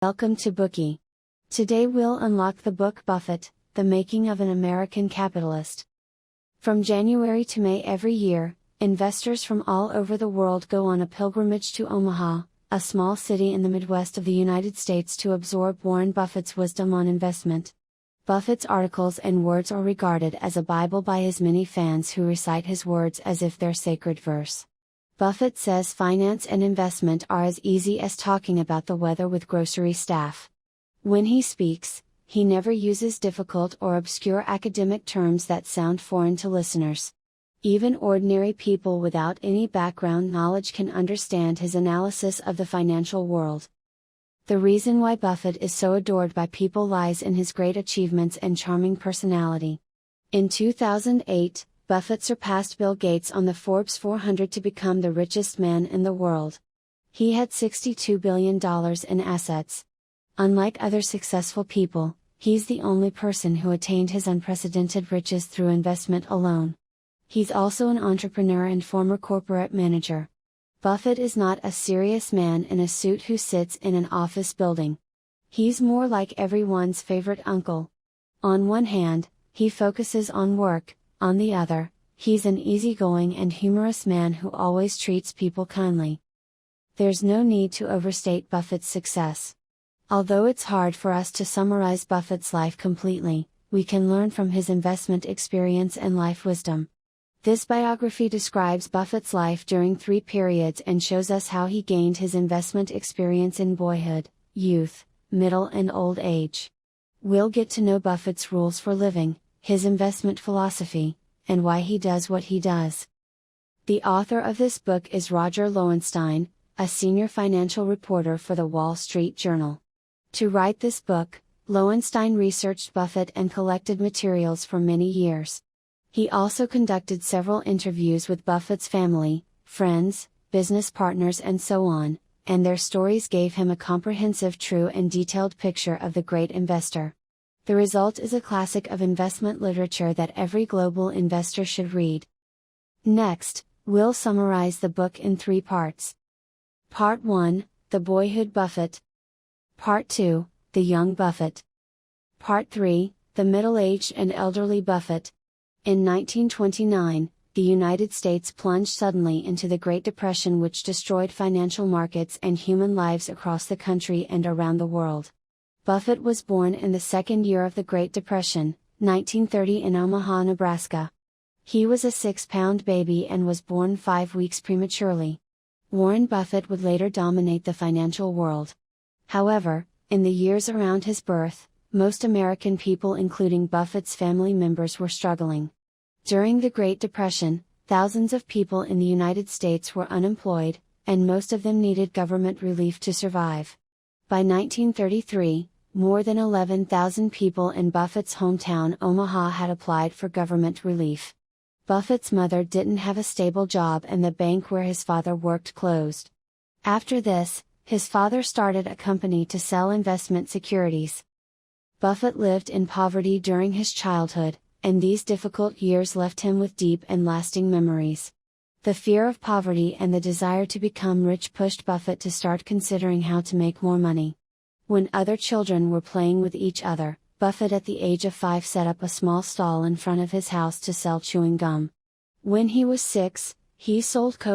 Welcome to Bookie. Today we'll unlock the book Buffett, The Making of an American Capitalist. From January to May every year, investors from all over the world go on a pilgrimage to Omaha, a small city in the Midwest of the United States, to absorb Warren Buffett's wisdom on investment. Buffett's articles and words are regarded as a Bible by his many fans who recite his words as if they're sacred verse. Buffett says finance and investment are as easy as talking about the weather with grocery staff. When he speaks, he never uses difficult or obscure academic terms that sound foreign to listeners. Even ordinary people without any background knowledge can understand his analysis of the financial world. The reason why Buffett is so adored by people lies in his great achievements and charming personality. In 2008, Buffett surpassed Bill Gates on the Forbes 400 to become the richest man in the world. He had $62 billion in assets. Unlike other successful people, he's the only person who attained his unprecedented riches through investment alone. He's also an entrepreneur and former corporate manager. Buffett is not a serious man in a suit who sits in an office building. He's more like everyone's favorite uncle. On one hand, he focuses on work. On the other, he's an easygoing and humorous man who always treats people kindly. There's no need to overstate Buffett's success. Although it's hard for us to summarize Buffett's life completely, we can learn from his investment experience and life wisdom. This biography describes Buffett's life during 3 periods and shows us how he gained his investment experience in boyhood, youth, middle and old age. We'll get to know Buffett's rules for living, his investment philosophy, and why he does what he does. The author of this book is Roger Lowenstein, a senior financial reporter for the Wall Street Journal. To write this book, Lowenstein researched Buffett and collected materials for many years. He also conducted several interviews with Buffett's family, friends, business partners and so on, and their stories gave him a comprehensive, true and detailed picture of the great investor. The result is a classic of investment literature that every global investor should read. Next, we'll summarize the book in 3 parts. Part 1, The Boyhood Buffett. Part 2, The Young Buffett. Part 3, The Middle-Aged and Elderly Buffett. In 1929, the United States plunged suddenly into the Great Depression, which destroyed financial markets and human lives across the country and around the world. Buffett was born in the second year of the Great Depression, 1930, in Omaha, Nebraska. He was a 6-pound baby and was born 5 weeks prematurely. Warren Buffett would later dominate the financial world. However, in the years around his birth, most American people, including Buffett's family members, were struggling. During the Great Depression, thousands of people in the United States were unemployed, and most of them needed government relief to survive. By 1933, more than 11,000 people in Buffett's hometown Omaha had applied for government relief. Buffett's mother didn't have a stable job and the bank where his father worked closed. After this, his father started a company to sell investment securities. Buffett lived in poverty during his childhood, and these difficult years left him with deep and lasting memories. The fear of poverty and the desire to become rich pushed Buffett to start considering how to make more money. When other children were playing with each other, Buffett at the age of 5 set up a small stall in front of his house to sell chewing gum. When he was 6, he sold coke